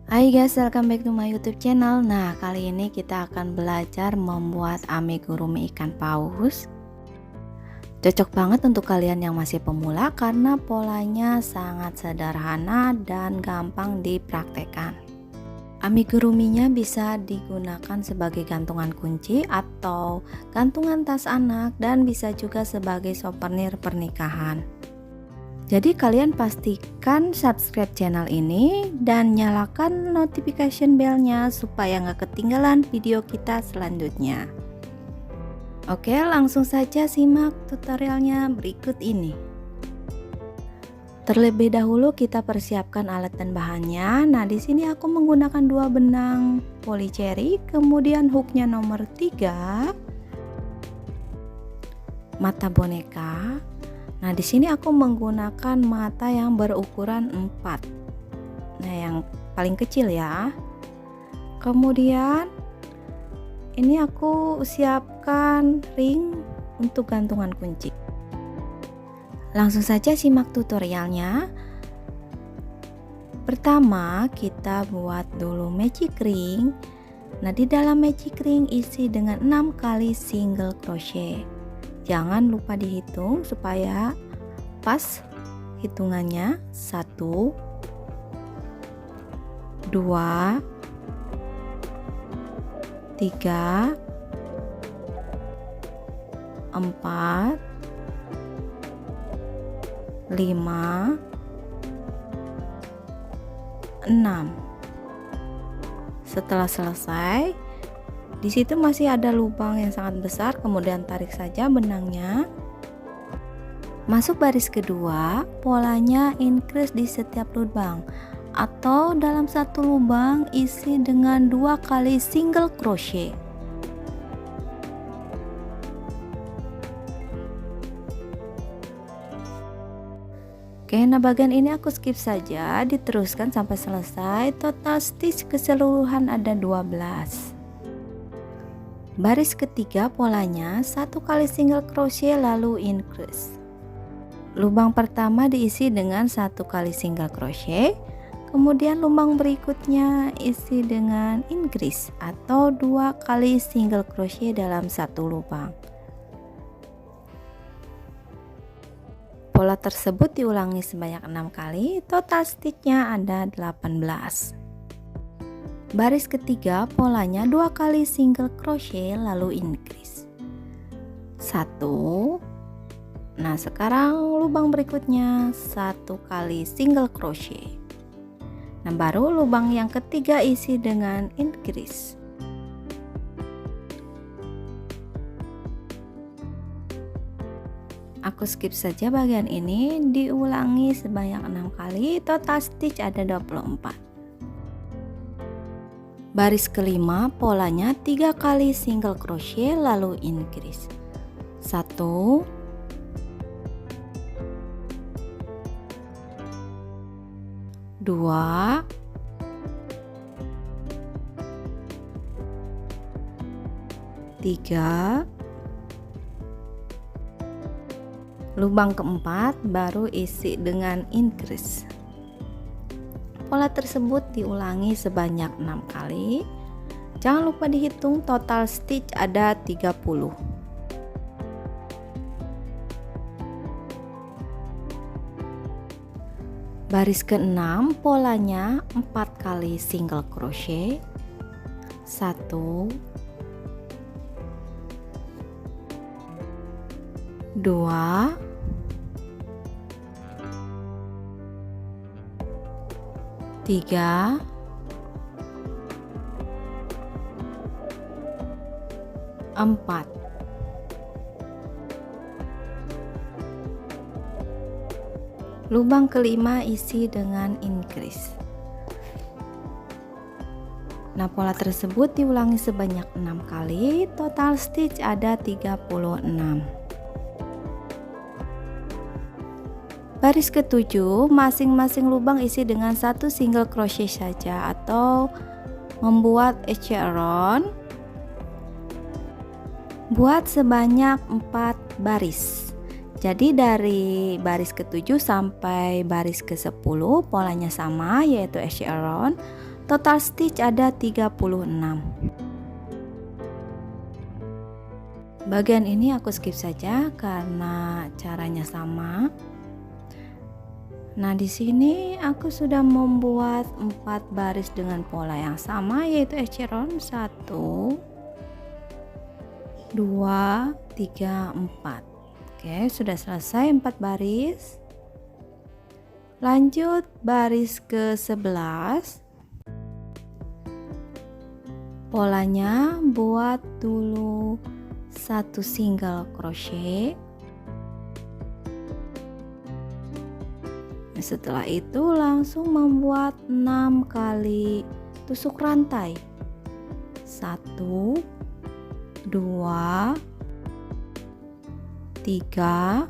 Hai guys, welcome back to my YouTube channel. Nah, kali ini kita akan belajar membuat amigurumi ikan paus. Cocok banget untuk kalian yang masih pemula karena polanya sangat sederhana dan gampang dipraktekkan. Amiguruminya bisa digunakan sebagai gantungan kunci atau gantungan tas anak, dan bisa juga sebagai souvenir pernikahan. Jadi kalian pastikan subscribe channel ini dan nyalakan notification bellnya supaya nggak ketinggalan video kita selanjutnya. Oke, langsung saja simak tutorialnya berikut ini. Terlebih dahulu kita persiapkan alat dan bahannya. Nah, di sini aku menggunakan 2 benang polycherry, kemudian hooknya nomor 3, mata boneka. Nah, di sini aku menggunakan mata yang berukuran 4. Nah, yang paling kecil ya. Kemudian ini aku siapkan ring untuk gantungan kunci. Langsung saja simak tutorialnya. Pertama, kita buat dulu magic ring. Nah, di dalam magic ring isi dengan 6 kali single crochet. Jangan lupa dihitung supaya pas hitungannya. 1, 2, 3, 4, 5, 6. Setelah selesai, di situ masih ada lubang yang sangat besar, kemudian tarik saja benangnya. Masuk baris kedua, polanya increase di setiap lubang, atau dalam satu lubang isi dengan 2 kali single crochet. Oke, nah bagian ini aku skip saja, diteruskan sampai selesai. Total stitch keseluruhan ada 12. Baris ketiga polanya 1 kali single crochet lalu increase. Lubang pertama diisi dengan 1 kali single crochet, kemudian lubang berikutnya isi dengan increase atau 2 kali single crochet dalam satu lubang. Pola tersebut diulangi sebanyak 6 kali, total stitchnya ada 18. Baris ketiga polanya 2 kali single crochet lalu increase 1. Nah, sekarang lubang berikutnya 1 kali single crochet. Nah, baru lubang yang ketiga isi dengan increase. Aku skip saja bagian ini, diulangi sebanyak 6 kali, total stitch ada 24. Baris kelima polanya 3 kali single crochet lalu increase 1, 2, 3, lubang keempat baru isi dengan increase. Pola tersebut diulangi sebanyak 6 kali. Jangan lupa dihitung, total stitch ada 30. Baris ke-6 polanya 4 kali single crochet. 1, 2, 3, 4. Lubang kelima isi dengan increase. Nah, pola tersebut diulangi sebanyak 6 kali, total stitch ada 36. Baris ke-7, masing-masing lubang isi dengan 1 single crochet saja atau membuat echelon. Buat sebanyak 4 baris. Jadi dari baris ke-7 sampai baris ke-10 polanya sama, yaitu echelon. Total stitch ada 36. Bagian ini aku skip saja karena caranya sama. Nah, di sini aku sudah membuat 4 baris dengan pola yang sama, yaitu echelon 1 2 3 4. Oke, sudah selesai 4 baris. Lanjut baris ke-11. Polanya buat dulu 1 single crochet. Setelah itu langsung membuat 6 kali tusuk rantai. 1 2 3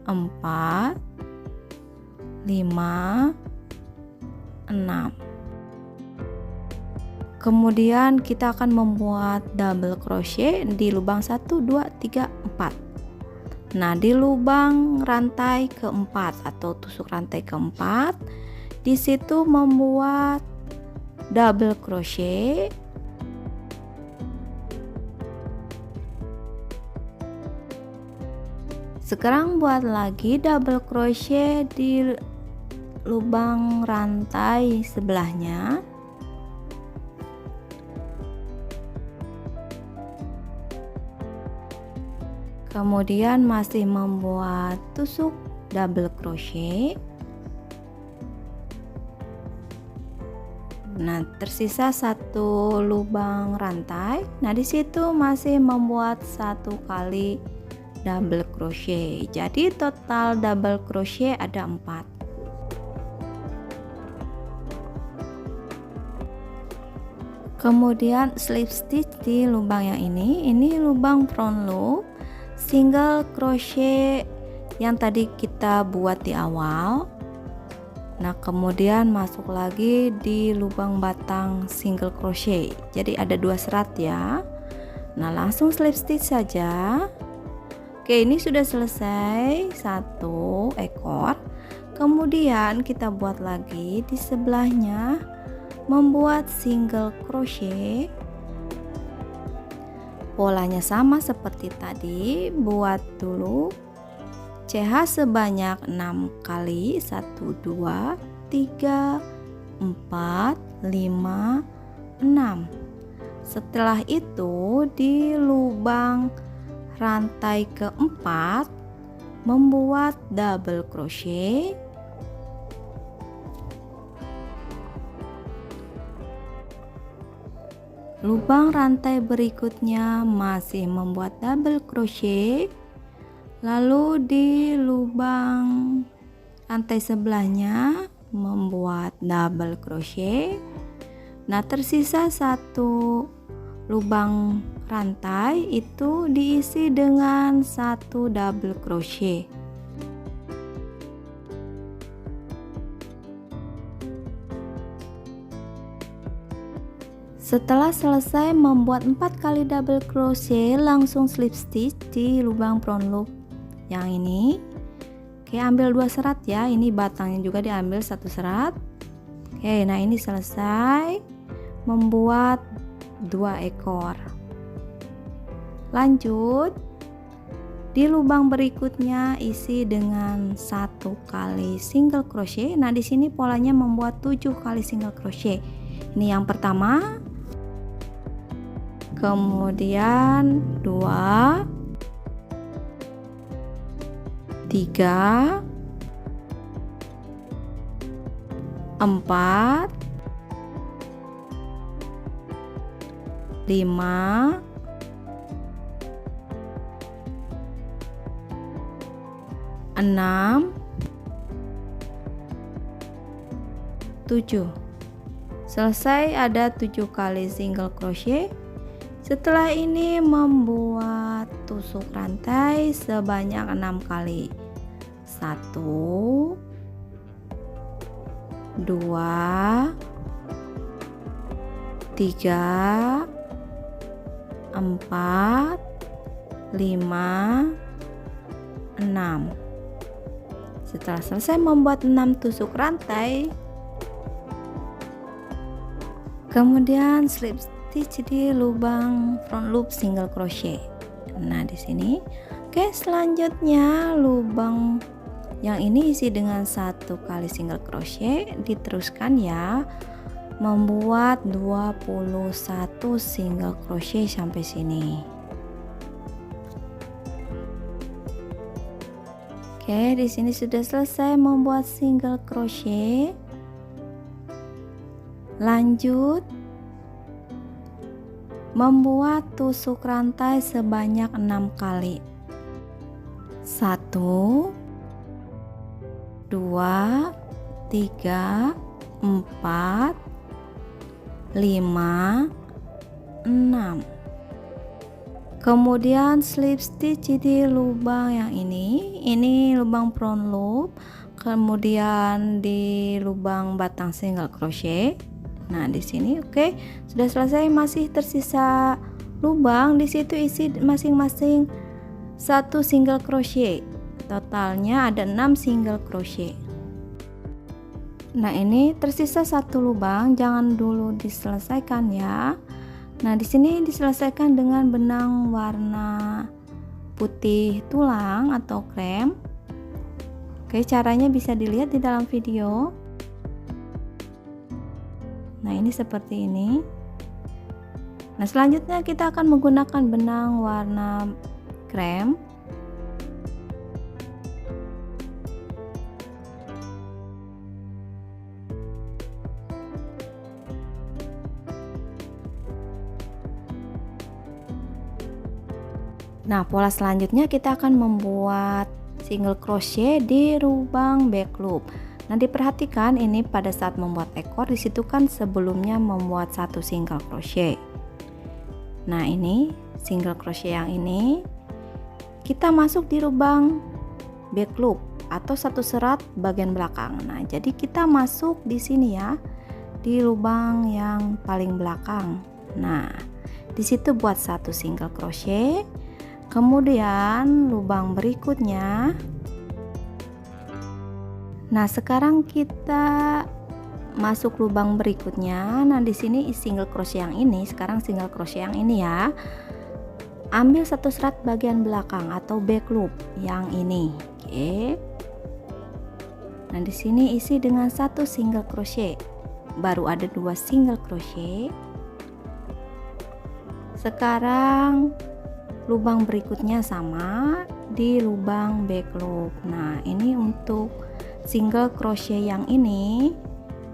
4 5 6. Kemudian kita akan membuat double crochet di lubang 1 2 3 4. Nah, di lubang rantai keempat atau tusuk rantai keempat, di situ membuat double crochet. Sekarang buat lagi double crochet di lubang rantai sebelahnya. Kemudian masih membuat tusuk double crochet. Nah, tersisa 1 lubang rantai. Nah, di situ masih membuat 1 kali double crochet. Jadi total double crochet ada 4. Kemudian slip stitch di lubang yang ini lubang front loop single crochet yang tadi kita buat di awal. Nah, kemudian masuk lagi di lubang batang single crochet. Jadi ada 2 serat ya. Nah, langsung slip stitch saja. Oke, ini sudah selesai 1 ekor. Kemudian kita buat lagi di sebelahnya, membuat single crochet. Polanya sama seperti tadi, buat dulu CH sebanyak 6 kali, 1 2 3 4 5 6. Setelah itu di lubang rantai keempat membuat double crochet. Lubang rantai berikutnya masih membuat double crochet. Lalu di lubang rantai sebelahnya membuat double crochet. Nah, tersisa 1 lubang rantai, itu diisi dengan 1 double crochet. Setelah selesai membuat 4 kali double crochet, langsung slip stitch di lubang front loop yang ini. Oke, ambil 2 serat ya, ini batangnya juga diambil 1 serat. Oke, nah ini selesai membuat 2 ekor. Lanjut di lubang berikutnya isi dengan 1 kali single crochet. Nah, di sini polanya membuat 7 kali single crochet. Ini yang pertama, kemudian 2 3 4 5 6 7. Selesai, ada 7 kali single crochet. Setelah ini membuat tusuk rantai sebanyak 6 kali. 1 2 3 4 5 6. Setelah selesai membuat 6 tusuk rantai, Kemudian slip stitch di lubang front loop single crochet. Nah, di sini. Oke, selanjutnya lubang yang ini isi dengan 1 kali single crochet, diteruskan ya, membuat 21 single crochet sampai sini. Oke, di sini sudah selesai membuat single crochet. Lanjut membuat tusuk rantai sebanyak 6 kali. 1 2 3 4 5 6. Kemudian slip stitch di lubang yang ini lubang front loop, kemudian di lubang batang single crochet. Nah, di sini oke, sudah selesai, masih tersisa lubang, di situ isi masing-masing 1 single crochet. Totalnya ada 6 single crochet. Nah, ini tersisa 1 lubang, jangan dulu diselesaikan ya. Nah, di sini diselesaikan dengan benang warna putih tulang atau krem. Oke, caranya bisa dilihat di dalam video. Nah, ini seperti ini. Nah, selanjutnya kita akan menggunakan benang warna krem. Nah, pola selanjutnya kita akan membuat single crochet di lubang back loop. Nah, diperhatikan ini pada saat membuat ekor, disitu kan sebelumnya membuat 1 single crochet. Nah, ini single crochet yang ini kita masuk di lubang back loop atau 1 serat bagian belakang. Nah, jadi kita masuk di sini ya, di lubang yang paling belakang. Nah, di situ buat 1 single crochet. Kemudian lubang berikutnya. Nah, sekarang kita masuk lubang berikutnya. Nah, di sini single crochet yang ini, sekarang single crochet yang ini ya. Ambil 1 serat bagian belakang atau back loop yang ini. Oke. Nah, di sini isi dengan 1 single crochet. Baru ada 2 single crochet. Sekarang lubang berikutnya sama di lubang back loop. Nah, ini untuk single crochet yang ini,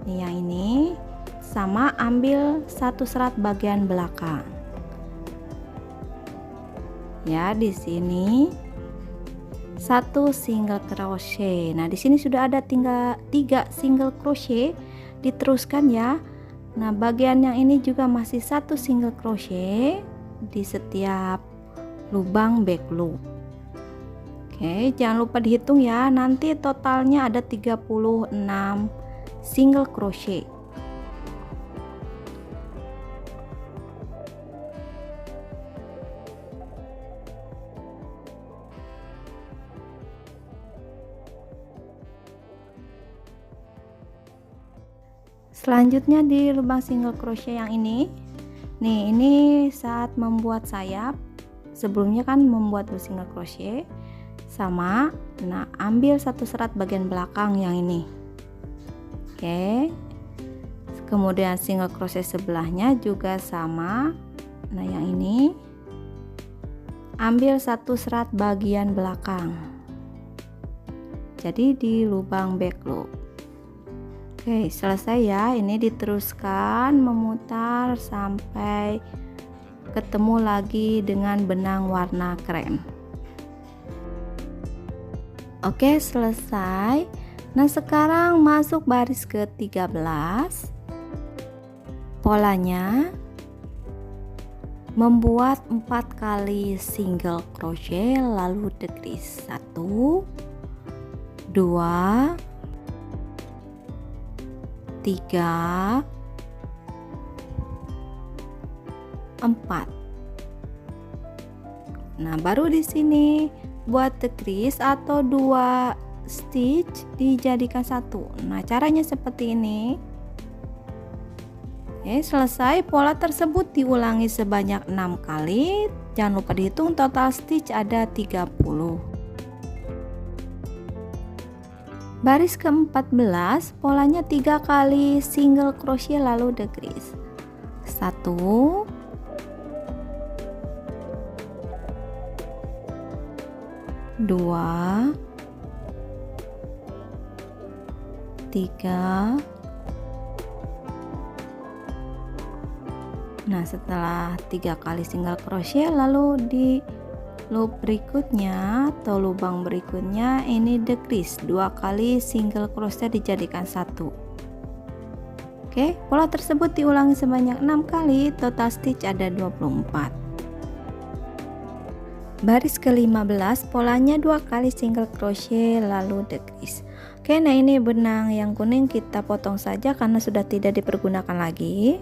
yang ini sama, ambil 1 serat bagian belakang. Ya, di sini 1 single crochet. Nah, di sini sudah ada 3 single crochet, diteruskan ya. Nah, bagian yang ini juga masih 1 single crochet di setiap lubang back loop. Oke, jangan lupa dihitung ya, nanti totalnya ada 36 single crochet. Selanjutnya di lubang single crochet yang ini. Nih, ini saat membuat sayap. Sebelumnya kan membuat single crochet sama. Nah, ambil 1 serat bagian belakang yang ini. Oke. Kemudian single crochet sebelahnya juga sama. Nah, yang ini ambil 1 serat bagian belakang. Jadi di lubang back loop. Oke, selesai ya. Ini diteruskan memutar sampai ketemu lagi dengan benang warna krem. Oke, selesai. Nah, sekarang masuk baris ke-13. Polanya membuat 4 kali single crochet lalu decrease. 1 2 3 4. Nah, baru di sini buat decrease atau 2 stitch dijadikan 1. Nah, caranya seperti ini. Oke, selesai. Pola tersebut diulangi sebanyak 6 kali. Jangan lupa dihitung, total stitch ada 30. Baris ke-14, polanya 3 kali single crochet lalu decrease. 1, 2, 3. Nah, setelah 3 kali single crochet lalu di loop berikutnya atau lubang berikutnya ini decrease, 2 kali single crochet dijadikan 1. Oke, pola tersebut diulangi sebanyak 6 kali, total stitch ada 24. Baris ke-15, polanya 2 kali single crochet lalu decrease. Oke, nah ini benang yang kuning kita potong saja karena sudah tidak dipergunakan lagi.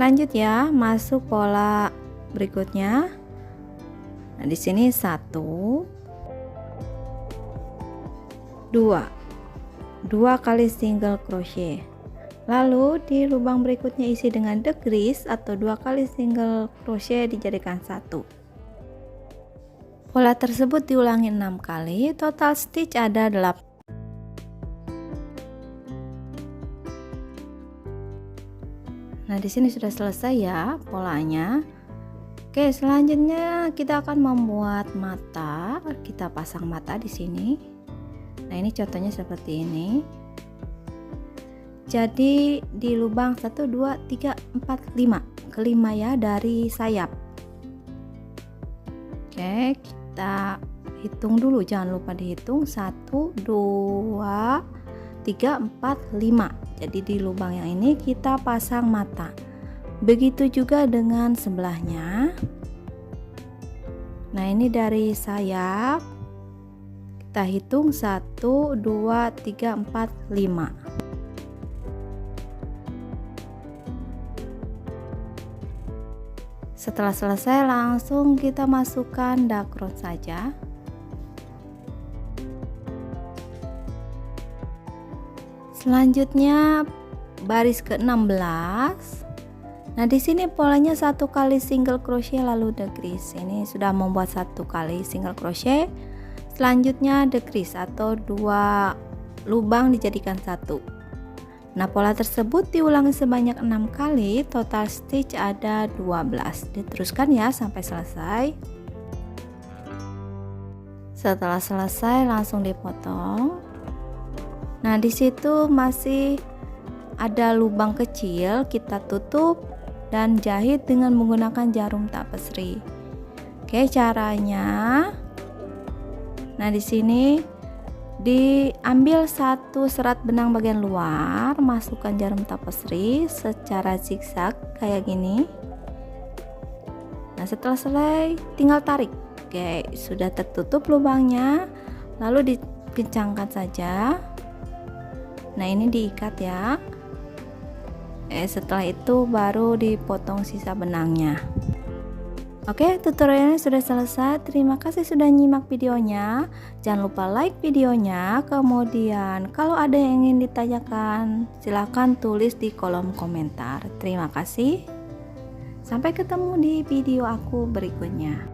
Lanjut ya, masuk pola berikutnya. Nah, di sini 1, 2 kali single crochet. Lalu di lubang berikutnya isi dengan decrease atau 2 kali single crochet dijadikan 1. Pola tersebut diulangi 6 kali, total stitch ada 8. Nah, di sini sudah selesai ya polanya. Oke, selanjutnya kita akan membuat mata. Kita pasang mata di sini. Nah, ini contohnya seperti ini. Jadi di lubang 1 2 3 4 5. Kelima ya dari sayap. Oke, kita hitung dulu, jangan lupa dihitung. 1 2 3 4 5. Jadi di lubang yang ini kita pasang mata. Begitu juga dengan sebelahnya. Nah, ini dari sayap kita hitung 1 2 3 4 5. Setelah selesai langsung kita masukkan dakrot saja. Selanjutnya baris ke-16. Nah, di sini polanya 1 kali single crochet lalu decrease. Ini sudah membuat 1 kali single crochet. Selanjutnya decrease atau 2 lubang dijadikan 1. Nah, pola tersebut diulangi sebanyak 6 kali, total stitch ada 12. Diteruskan ya sampai selesai. Setelah selesai langsung dipotong. Nah, di situ masih ada lubang kecil, kita tutup dan jahit dengan menggunakan jarum tapestry. Oke, caranya. Nah, di sini diambil 1 serat benang bagian luar, masukkan jarum tapestry secara zigzag kayak gini. Nah, setelah selesai tinggal tarik. Oke, sudah tertutup lubangnya. Lalu dikencangkan saja. Nah, ini diikat ya. Setelah itu baru dipotong sisa benangnya. Oke, tutorialnya sudah selesai. Terima kasih sudah nyimak videonya. Jangan lupa like videonya. Kemudian kalau ada yang ingin ditanyakan, silahkan tulis di kolom komentar. Terima kasih. Sampai ketemu di video aku berikutnya.